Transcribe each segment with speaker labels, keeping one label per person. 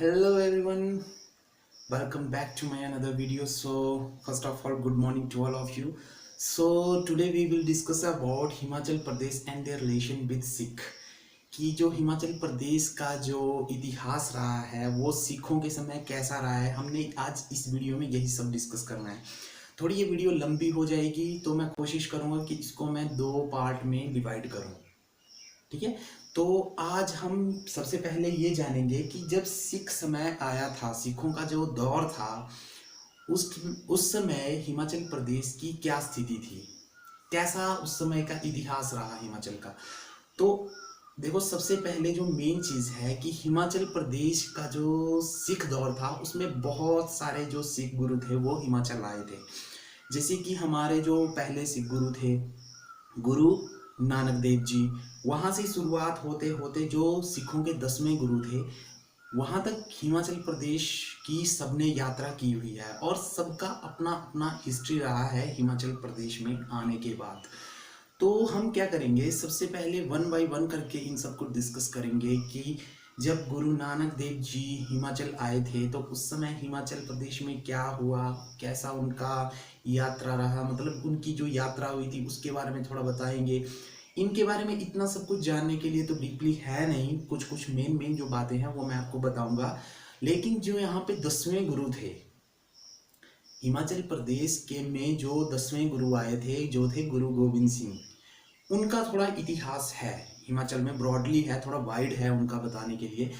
Speaker 1: Hello everyone, welcome back to my another video. So first of all, good morning to all of you. So today we will discuss about Himachal Pradesh and their relation with Sikh. कि जो हिमाचल प्रदेश का जो इतिहास रहा है वो सिखों के समय कैसा रहा है, हमने आज इस वीडियो में यही सब डिस्कस करना है। थोड़ी ये वीडियो लंबी हो जाएगी तो मैं कोशिश करूँगा कि इसको मैं 2 पार्ट में डिवाइड करूँ। ठीक है, तो आज हम सबसे पहले ये जानेंगे कि जब सिख समय आया था, सिखों का जो दौर था, उस उस समय हिमाचल प्रदेश की क्या स्थिति थी, कैसा उस समय का इतिहास रहा हिमाचल का। तो देखो, सबसे पहले जो मेन चीज़ है कि हिमाचल प्रदेश का जो सिख दौर था उसमें बहुत सारे जो सिख गुरु थे वो हिमाचल आए थे। जैसे कि हमारे जो पहले सिख गुरु थे, गुरु नानक देव जी, वहाँ से शुरुआत होते होते जो सिखों के 10वें गुरु थे, वहाँ तक हिमाचल प्रदेश की सबने यात्रा की हुई है और सबका अपना अपना हिस्ट्री रहा है हिमाचल प्रदेश में आने के बाद। तो हम क्या करेंगे, सबसे पहले वन बाय वन करके इन सबको डिस्कस करेंगे कि जब गुरु नानक देव जी हिमाचल आए थे तो उस समय हिमाचल प्रदेश में क्या हुआ, कैसा उनका यात्रा रहा, मतलब उनकी जो यात्रा हुई थी उसके बारे में थोड़ा बताएंगे। इनके बारे में इतना सब कुछ जानने के लिए तो डीपली है नहीं, कुछ कुछ मेन मेन जो बातें हैं वो मैं आपको बताऊंगा। लेकिन जो यहाँ पे 10वें गुरु थे हिमाचल प्रदेश के में, जो 10वें गुरु आए थे जो थे गुरु गोविंद सिंह, उनका थोड़ा इतिहास है हिमाचल में, ब्रॉडली है, थोड़ा वाइड है उनका बताने के लिए।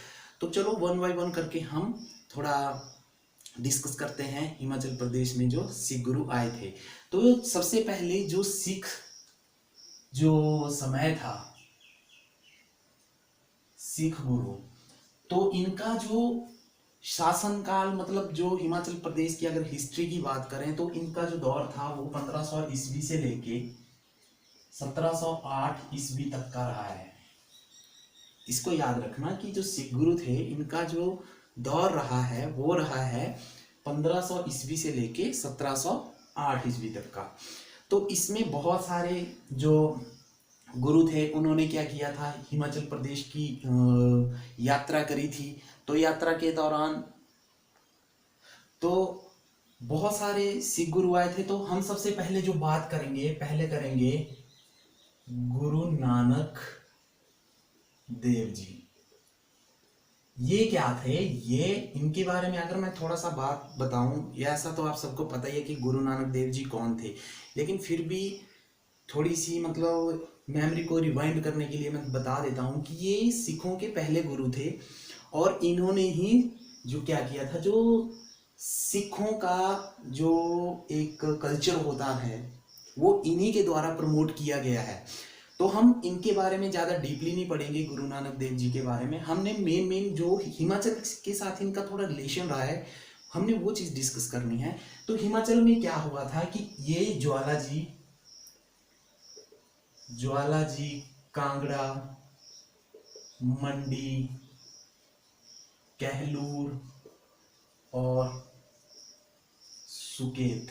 Speaker 1: तो चलो वन बाय वन करके हम थोड़ा डिस्कस करते हैं हिमाचल प्रदेश में जो सिख गुरु आए थे। तो सबसे पहले जो सिख जो समय था, सिख गुरु, तो इनका जो शासनकाल, मतलब जो हिमाचल प्रदेश की अगर हिस्ट्री की बात करें तो इनका जो दौर था वो 1500 ईस्वी से लेके 1708 ईस्वी तक का रहा है। इसको याद रखना कि जो सिख गुरु थे इनका जो दौर रहा है वो रहा है 1500 ईस्वी से लेके 1708 ईस्वी तक का। तो इसमें बहुत सारे जो गुरु थे उन्होंने क्या किया था, हिमाचल प्रदेश की यात्रा करी थी। तो यात्रा के दौरान तो बहुत सारे सिख गुरु आए थे। तो हम सबसे पहले जो बात करेंगे, पहले करेंगे गुरु नानक देव जी। ये क्या थे, ये इनके बारे में अगर मैं थोड़ा सा बात बताऊं, या ऐसा तो आप सबको पता ही है कि गुरु नानक देव जी कौन थे, लेकिन फिर भी थोड़ी सी मतलब मेमोरी को रिवाइंड करने के लिए मैं बता देता हूँ कि ये सिखों के पहले गुरु थे और इन्होंने ही जो क्या किया था, जो सिखों का जो एक कल्चर होता है वो इन्हीं के द्वारा प्रमोट किया गया है। तो हम इनके बारे में ज़्यादा डीपली नहीं पढ़ेंगे, गुरु नानक देव जी के बारे में। हमने मेन मेन जो हिमाचल के साथ इनका थोड़ा रिलेशन रहा है, हमने वो चीज़ डिस्कस करनी है। तो हिमाचल में क्या हुआ था कि ये ज्वाला जी, कांगड़ा, मंडी, कहलूर और सुकेत,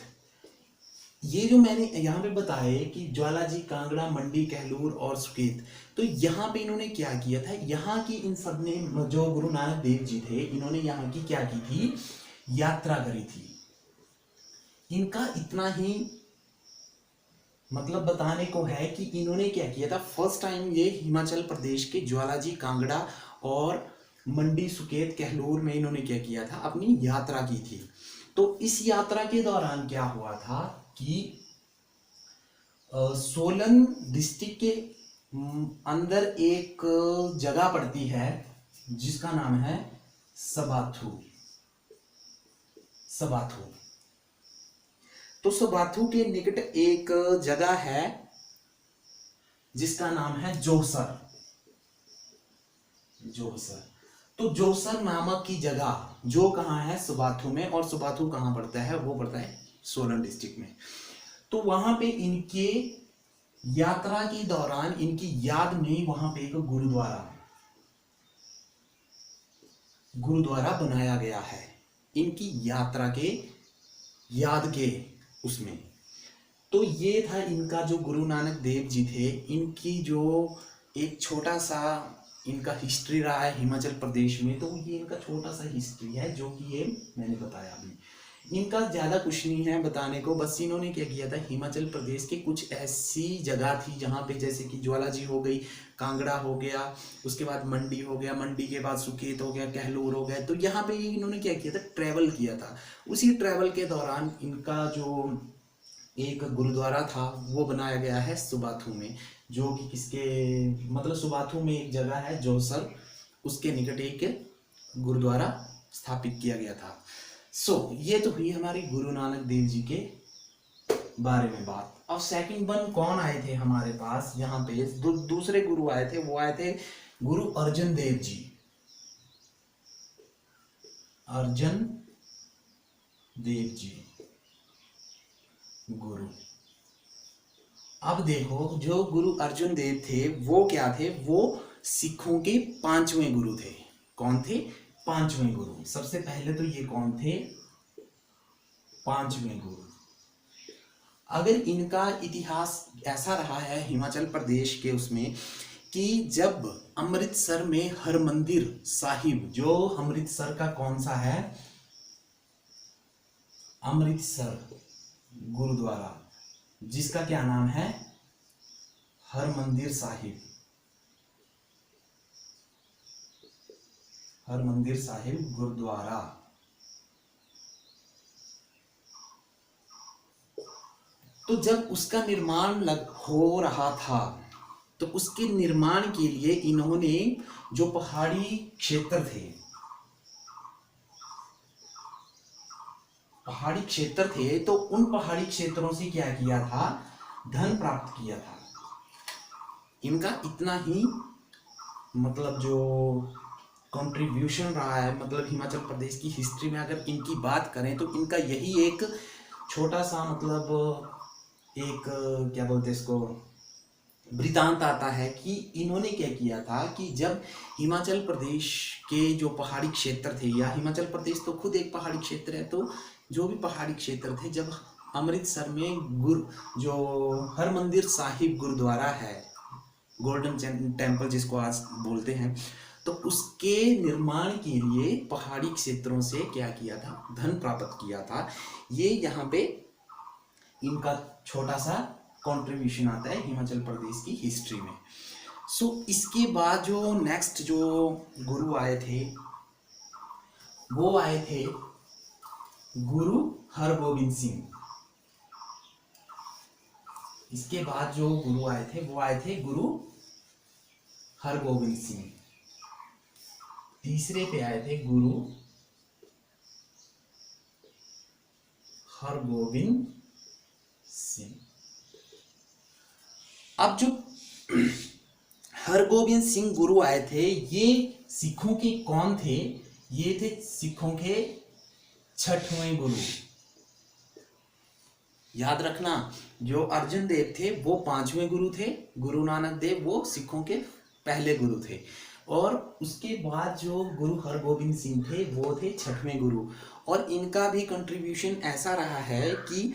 Speaker 1: ये जो मैंने यहाँ पे बताया कि ज्वाला जी, कांगड़ा, मंडी, कहलूर और सुकेत, तो यहाँ पे इन्होंने क्या किया था, यहाँ की इन सब ने, जो गुरु नानक देव जी थे इन्होंने यहाँ की क्या की थी, यात्रा करी थी। इनका इतना ही मतलब बताने को है कि इन्होंने क्या किया था, फर्स्ट टाइम ये हिमाचल प्रदेश के ज्वालाजी, कांगड़ा और मंडी, सुकेत, कहलूर में इन्होंने क्या किया था, अपनी यात्रा की थी। तो इस यात्रा के दौरान क्या हुआ था कि सोलन डिस्ट्रिक्ट के अंदर एक जगह पड़ती है जिसका नाम है सबाथू। सबाथू, तो सबाथू के निकट एक जगह है जिसका नाम है जोसर। जोसर, तो जोसर नामक की जगह जो कहाँ है, सुबाथू में, और सुबाथू कहाँ पड़ता है, वो पड़ता है सोलन डिस्ट्रिक्ट में। तो वहां पे इनके यात्रा के दौरान इनकी याद में वहां पे एक गुरुद्वारा बनाया गया है, इनकी यात्रा के याद के उसमें। तो ये था इनका, जो गुरु नानक देव जी थे, इनकी जो एक छोटा सा इनका हिस्ट्री रहा है हिमाचल प्रदेश में, तो ये इनका छोटा सा हिस्ट्री है जो कि ये मैंने बताया अभी। इनका ज़्यादा कुछ नहीं है बताने को, बस इन्होंने क्या किया था, हिमाचल प्रदेश के कुछ ऐसी जगह थी जहाँ पे जैसे कि ज्वाला जी हो गई, कांगड़ा हो गया, उसके बाद मंडी हो गया, मंडी के बाद सुकेत हो गया, कहलूर हो गया, तो यहाँ पे इन्होंने क्या किया था, ट्रैवल किया था। उसी ट्रैवल के दौरान इनका जो एक गुरुद्वारा था वो बनाया गया है सुबाथू में, जो कि किसके मतलब सुबाथू में एक जगह है जोसर, उसके निकट एक गुरुद्वारा स्थापित किया गया था। ये तो हुई हमारी गुरु नानक देव जी के बारे में बात। अब सेकंड वन कौन आए थे हमारे पास यहाँ पे, दूसरे गुरु आए थे, वो आए थे गुरु अर्जन देव जी। अर्जन देव जी गुरु। अब देखो, जो गुरु अर्जुन देव थे वो क्या थे, वो सिखों के पांचवें गुरु थे। कौन थे? पांचवें गुरु। सबसे पहले तो ये कौन थे? पांचवें गुरु। अगर इनका इतिहास ऐसा रहा है हिमाचल प्रदेश के उसमें कि जब अमृतसर में हरमंदिर साहिब, जो अमृतसर का कौन सा है, अमृतसर गुरुद्वारा, जिसका क्या नाम है, हरमंदिर साहिब, हरमंदिर साहिब गुरुद्वारा। तो जब उसका निर्माण हो रहा था, तो उसके निर्माण के लिए इन्होंने जो पहाड़ी क्षेत्र थे, तो उन पहाड़ी क्षेत्रों से क्या किया था, धन प्राप्त किया था। इनका इतना ही मतलब जो कंट्रीब्यूशन रहा है, मतलब हिमाचल प्रदेश की हिस्ट्री में अगर इनकी बात करें तो इनका यही एक छोटा सा मतलब एक क्या बोलते हैं इसको, वृतांत आता है कि इन्होंने क्या किया था कि जब हिमाचल प्रदेश के जो पहाड़ी क्षेत्र थे, या हिमाचल प्रदेश तो खुद एक पहाड़ी क्षेत्र है, तो जो भी पहाड़ी क्षेत्र थे, जब अमृतसर में जो हरमंदिर साहिब गुरुद्वारा है, गोल्डन टेम्पल जिसको आज बोलते हैं, तो उसके निर्माण के लिए पहाड़ी क्षेत्रों से क्या किया था, धन प्राप्त किया था। ये यहाँ पे इनका छोटा सा कंट्रीब्यूशन आता है हिमाचल प्रदेश की हिस्ट्री में। इसके बाद जो नेक्स्ट जो गुरु आए थे, वो आए थे गुरु हरगोविंद सिंह। इसके बाद जो गुरु आए थे वो आए थे गुरु हरगोविंद सिंह। तीसरे पे आए थे गुरु हरगोविंद सिंह। अब जो हरगोविंद सिंह गुरु आए थे, ये सिखों के कौन थे? ये थे सिखों के छठवें गुरु। याद रखना, जो अर्जुन देव थे वो पांचवें गुरु थे, गुरु नानक देव वो सिखों के पहले गुरु थे, और उसके बाद जो गुरु हरगोविंद सिंह थे वो थे छठवें गुरु। और इनका भी कंट्रीब्यूशन ऐसा रहा है कि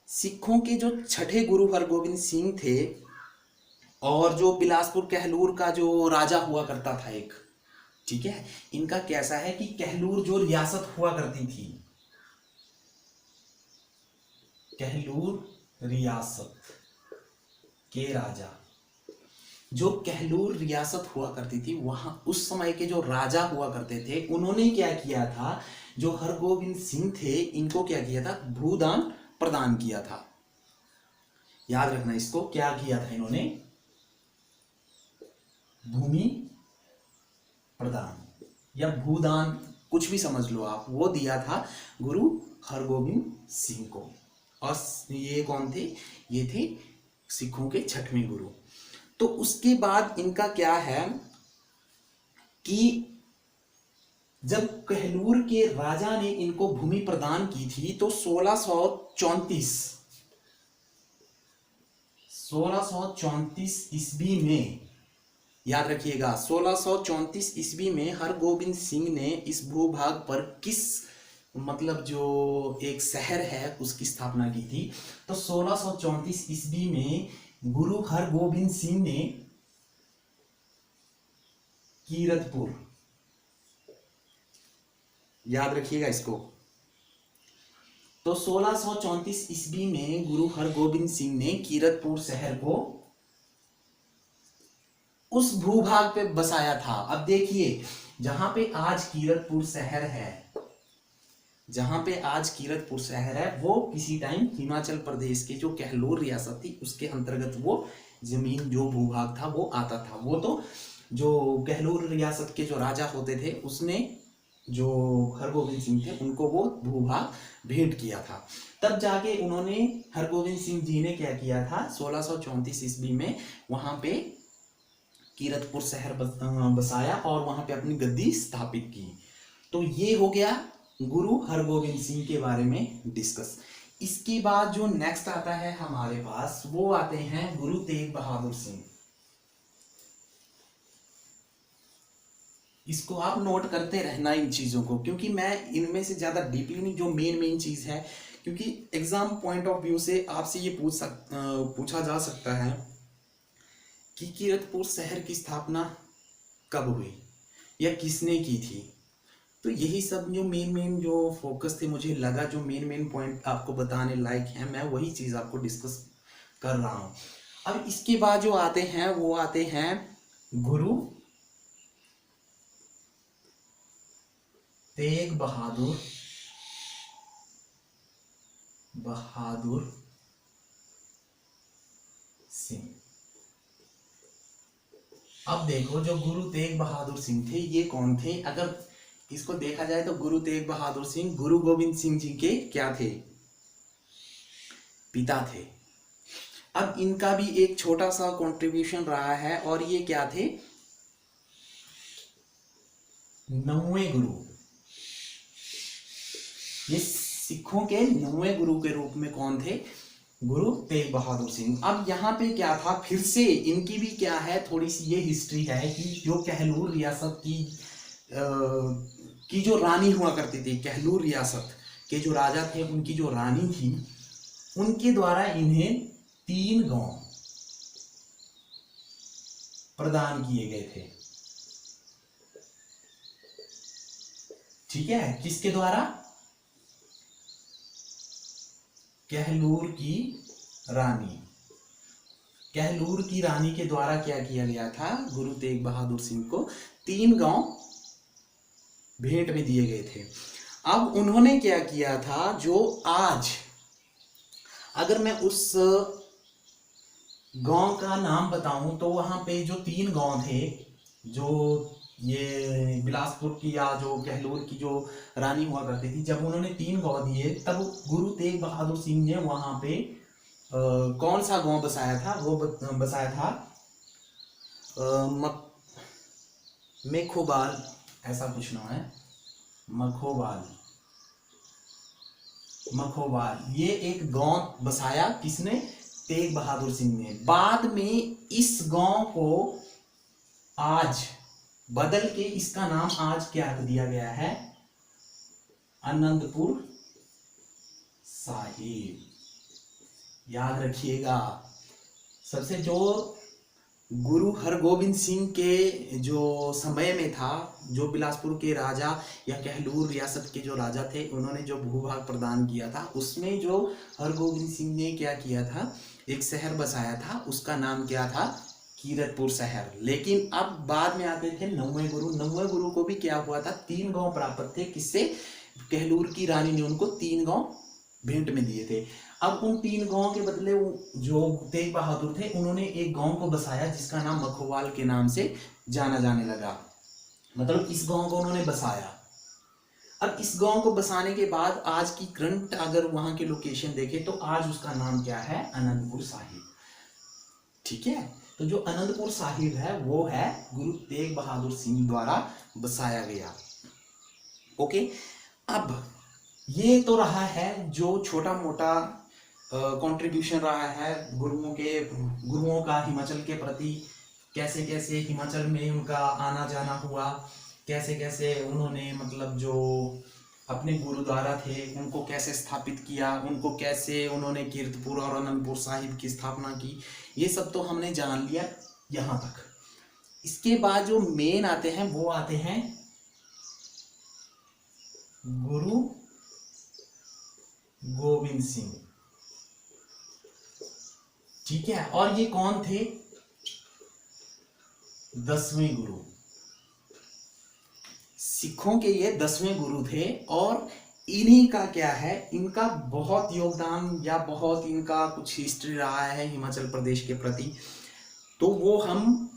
Speaker 1: सिखों के जो छठे गुरु हरगोविंद सिंह थे, और जो बिलासपुर कहलूर का जो राजा हुआ करता था एक, ठीक है, इनका कैसा है कि कहलूर जो रियासत हुआ करती थी, कहलूर रियासत के राजा, जो कहलूर रियासत हुआ करती थी, वहां उस समय के जो राजा हुआ करते थे, उन्होंने क्या किया था, जो हरगोविंद सिंह थे इनको क्या किया था, भूदान प्रदान किया था। याद रखना इसको, क्या किया था इन्होंने, भूमि प्रदान या भूदान, कुछ भी समझ लो आप, वो दिया था गुरु हरगोविंद सिंह को। और ये कौन थे? ये थे सिखों के छठवें गुरु। तो उसके बाद इनका क्या है कि जब कहलूर के राजा ने इनको भूमि प्रदान की थी, तो 1634 ईस्वी में, याद रखिएगा, 1634 ईस्वी में हरगोविंद सिंह ने इस भूभाग पर किस मतलब जो एक शहर है उसकी स्थापना की थी। तो 1634 ईस्वी में गुरु हरगोविंद सिंह ने कीरतपुर, याद रखिएगा इसको। तो 1634 ईस्वी में गुरु हरगोबिंद सिंह ने कीरतपुर शहर को उस भूभाग पे बसाया था। अब देखिए, जहां पे आज कीरतपुर शहर है, जहां पे आज कीरतपुर शहर है, वो किसी टाइम हिमाचल प्रदेश के जो कहलोर रियासत थी उसके अंतर्गत वो जमीन, जो भूभाग था वो आता था। वो तो जो कहलोर रियासत के जो राजा होते थे उसने, जो हरगोबिंद सिंह थे, उनको वो भूभाग भेंट किया था। तब जाके उन्होंने, हरगोबिंद सिंह जी ने क्या किया था, 1634 ईस्वी में वहां पे कीरतपुर शहर बसाया और वहां पे अपनी गद्दी स्थापित की। तो ये हो गया गुरु हरगोबिंद सिंह के बारे में डिस्कस। इसके बाद जो नेक्स्ट आता है हमारे पास, वो आते हैं गुरु तेग बहादुर सिंह। इसको आप नोट करते रहना इन चीजों को, क्योंकि मैं इनमें से ज्यादा डीपली नहीं, जो मेन चीज है, क्योंकि एग्जाम पॉइंट ऑफ व्यू से आपसे ये पूछा जा सकता है कि कीरतपुर शहर की स्थापना कब हुई या किसने की थी। तो यही सब जो मेन जो फोकस थे, मुझे लगा जो मेन पॉइंट आपको बताने लायक है, मैं वही चीज आपको डिस्कस कर रहा हूं। अब इसके बाद जो आते हैं वो आते हैं गुरु तेग बहादुर सिंह। अब देखो, जो गुरु तेग बहादुर सिंह थे, ये कौन थे? अगर इसको देखा जाए तो गुरु तेग बहादुर सिंह गुरु गोविंद सिंह जी के क्या थे? पिता थे। अब इनका भी एक छोटा सा कंट्रीब्यूशन रहा है, और ये क्या थे? 9वें गुरु। ये सिखों के 9वें गुरु के रूप में कौन थे? गुरु तेग बहादुर सिंह। अब यहाँ पे क्या था, फिर से इनकी भी क्या है, थोड़ी सी ये हिस्ट्री है कि जो कहलूर रियासत की जो रानी हुआ करती थी, कहलूर रियासत के जो राजा थे, उनकी जो रानी थी, उनके द्वारा इन्हें 3 गांव प्रदान किए गए थे। ठीक है, किसके द्वारा? कहलूर की रानी। कहलूर की रानी के द्वारा क्या किया गया था? गुरु तेग बहादुर सिंह को 3 गांव भेंट में दिए गए थे। अब उन्होंने क्या किया था, जो आज अगर मैं उस गांव का नाम बताऊं तो वहां पे जो 3 गांव थे, जो ये बिलासपुर की या जो कहलूर की जो रानी हुआ करती थी, जब उन्होंने 3 गांव दिए, तब गुरु तेग बहादुर सिंह ने वहां पे कौन सा गांव बसाया था? वो बसाया था मेखोबाल, ऐसा कुछ नाम है, मखोबाल। ये एक गांव बसाया, किसने? तेग बहादुर सिंह ने। बाद में इस गांव को आज बदल के इसका नाम आज क्या दिया गया है? आनंदपुर साहिब। याद रखिएगा। सबसे जो गुरु हरगोबिंद सिंह के जो समय में था, जो बिलासपुर के राजा या कहलूर रियासत के जो राजा थे, उन्होंने जो भूभाग प्रदान किया था, उसमें जो हरगोबिंद सिंह ने क्या किया था, एक शहर बसाया था, उसका नाम क्या था? कीरतपुर शहर। लेकिन अब बाद में आते थे 9वें गुरु। 9वें गुरु को भी क्या हुआ था? 3 गांव प्राप्त थे। किससे? कहलूर की रानी ने उनको 3 गांव भेंट में दिए थे। अब उन 3 गांव के बदले जो तेग बहादुर थे, उन्होंने एक गांव को बसाया जिसका नाम मखोवाल के नाम से जाना जाने लगा। मतलब इस गांव को उन्होंने बसाया। अब इस गांव को बसाने के बाद आज की करंट अगर वहां के लोकेशन देखे तो आज उसका नाम क्या है? आनंदपुर साहिब। ठीक है, तो जो आनंदपुर साहिब है वो है गुरु तेग बहादुर सिंह द्वारा बसाया गया। ओके, अब ये तो रहा है जो छोटा मोटा कंट्रीब्यूशन रहा है गुरुओं का हिमाचल के प्रति, कैसे कैसे हिमाचल में उनका आना जाना हुआ, कैसे कैसे उन्होंने मतलब जो अपने गुरुद्वारा थे उनको कैसे स्थापित किया, उनको कैसे उन्होंने कीरतपुर और आनंदपुर साहिब की स्थापना की, ये सब तो हमने जान लिया यहाँ तक। इसके बाद जो मेन आते हैं वो आते हैं गुरु गोविंद सिंह। ठीक है, और ये कौन थे? 10वें गुरु। सिखों के ये 10वें गुरु थे और इन्हीं का क्या है, इनका बहुत योगदान या बहुत इनका कुछ हिस्ट्री रहा है हिमाचल प्रदेश के प्रति, तो वो हम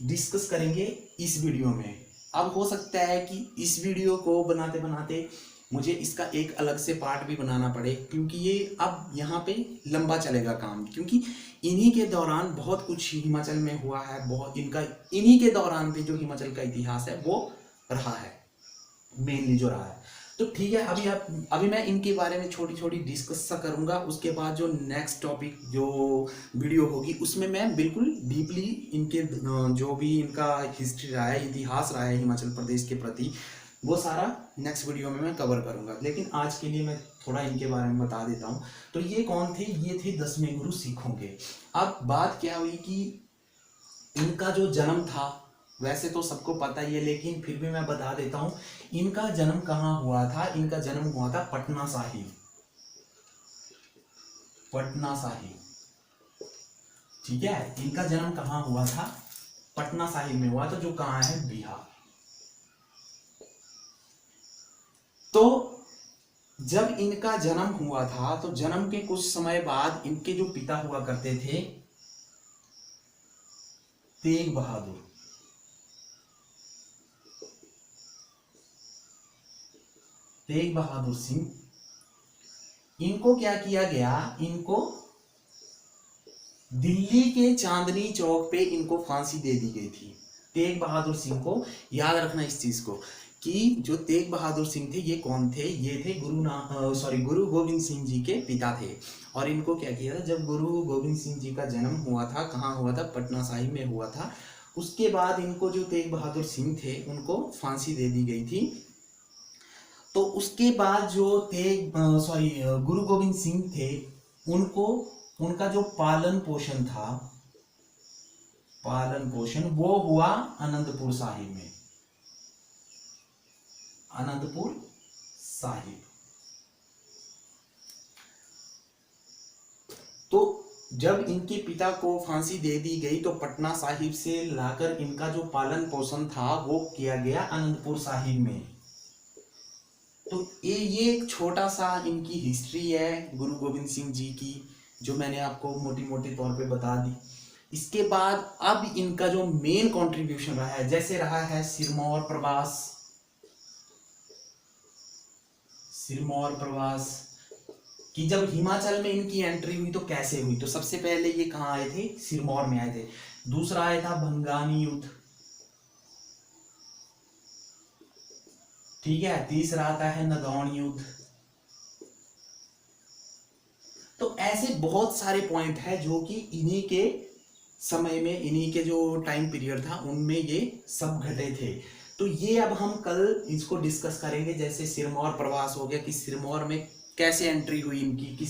Speaker 1: डिस्कस करेंगे इस वीडियो में। अब हो सकता है कि इस वीडियो को बनाते बनाते मुझे इसका एक अलग से पार्ट भी बनाना पड़े, क्योंकि ये अब यहाँ पे लंबा चलेगा काम, क्योंकि इन्हीं के दौरान बहुत कुछ हिमाचल में हुआ है, बहुत इनका इन्हीं के दौरान पे जो हिमाचल का इतिहास है वो रहा है, मेनली जो रहा है। तो ठीक है, अभी मैं इनके बारे में छोटी छोटी डिस्कस सा करूंगा। उसके बाद जो नेक्स्ट टॉपिक जो वीडियो होगी उसमें मैं बिल्कुल डीपली इनके जो भी इनका हिस्ट्री रहा है, इतिहास रहा है हिमाचल प्रदेश के प्रति, वो सारा नेक्स्ट वीडियो में मैं कवर करूंगा। लेकिन आज के लिए मैं थोड़ा इनके बारे में बता देता हूँ। तो ये कौन थे? ये थे 10वें गुरु सिखों के। अब बात क्या हुई कि इनका जो जन्म था, वैसे तो सबको पता ही है, लेकिन फिर भी मैं बता देता हूँ इनका जन्म कहाँ हुआ था। इनका जन्म हुआ था पटना साहिब। पटना साहिब, ठीक है, इनका जन्म कहाँ हुआ था? पटना साहिब में हुआ था, जो कहाँ है? बिहार। तो जब इनका जन्म हुआ था तो जन्म के कुछ समय बाद इनके जो पिता हुआ करते थे तेग बहादुर, तेग बहादुर सिंह, इनको क्या किया गया? इनको दिल्ली के चांदनी चौक पे इनको फांसी दे दी गई थी। तेग बहादुर सिंह को याद रखना इस चीज को कि जो तेग बहादुर सिंह थे ये कौन थे? ये थे गुरु गोविंद सिंह जी के पिता थे। और इनको क्या किया था? जब गुरु गोविंद सिंह जी का जन्म हुआ था, कहाँ हुआ था? पटना साहिब में हुआ था। उसके बाद इनको जो तेग बहादुर सिंह थे उनको फांसी दे दी गई थी। तो उसके बाद जो गुरु गोविंद सिंह थे, उनको उनका जो पालन पोषण था, पालन पोषण वो हुआ आनंदपुर साहिब में। आनंदपुर साहिब। तो जब इनके पिता को फांसी दे दी गई तो पटना साहिब से लाकर इनका जो पालन पोषण था वो किया गया आनंदपुर साहिब में। तो ये एक छोटा सा इनकी हिस्ट्री है गुरु गोविंद सिंह जी की, जो मैंने आपको मोटी मोटी तौर पे बता दी। इसके बाद अब इनका जो मेन कंट्रीब्यूशन रहा है, जैसे रहा है सिरमौर प्रवास, सिरमौर प्रवास कि जब हिमाचल में इनकी एंट्री हुई तो कैसे हुई। तो सबसे पहले ये कहाँ आए थे? सिरमौर में आए थे। दूसरा आया था भंगानी युद्ध, ठीक है। तीसरा आता है नदौन युद्ध। तो ऐसे बहुत सारे पॉइंट है जो कि इन्हीं के समय में, इन्हीं के जो टाइम पीरियड था उनमें ये सब घटे थे। तो ये अब हम कल इसको डिस्कस करेंगे। जैसे सिरमौर प्रवास हो गया कि सिरमौर में कैसे एंट्री हुई इनकी,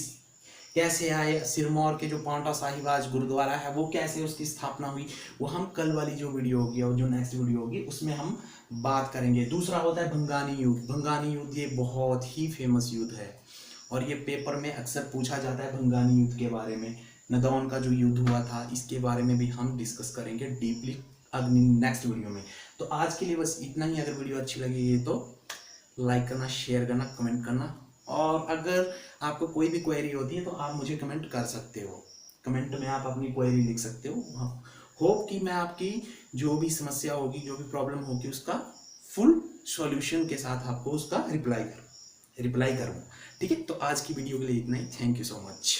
Speaker 1: कैसे आए, सिरमौर के जो पांवटा साहिब आज गुरुद्वारा है वो कैसे उसकी स्थापना हुई, वो हम कल वाली जो वीडियो होगी और जो नेक्स्ट वीडियो होगी उसमें हम बात करेंगे। दूसरा होता है भंगानी युद्ध। भंगानी युद्ध ये बहुत ही फेमस युद्ध है और ये पेपर में अक्सर पूछा जाता है भंगानी युद्ध के बारे में। नदौन का जो युद्ध हुआ था इसके बारे में भी हम डिस्कस करेंगे डीपली अगली नेक्स्ट वीडियो में। तो आज के लिए बस इतना ही। अगर वीडियो अच्छी लगी तो लाइक करना, शेयर करना, कमेंट करना, और अगर आपको कोई भी क्वेरी होती है तो आप मुझे कमेंट कर सकते हो। कमेंट में आप अपनी क्वेरी लिख सकते हो। होप कि मैं आपकी जो भी समस्या होगी, जो भी प्रॉब्लम होगी, उसका फुल सॉल्यूशन के साथ आपको उसका रिप्लाई करूँ। ठीक है, तो आज की वीडियो के लिए इतना ही। Thank you so much.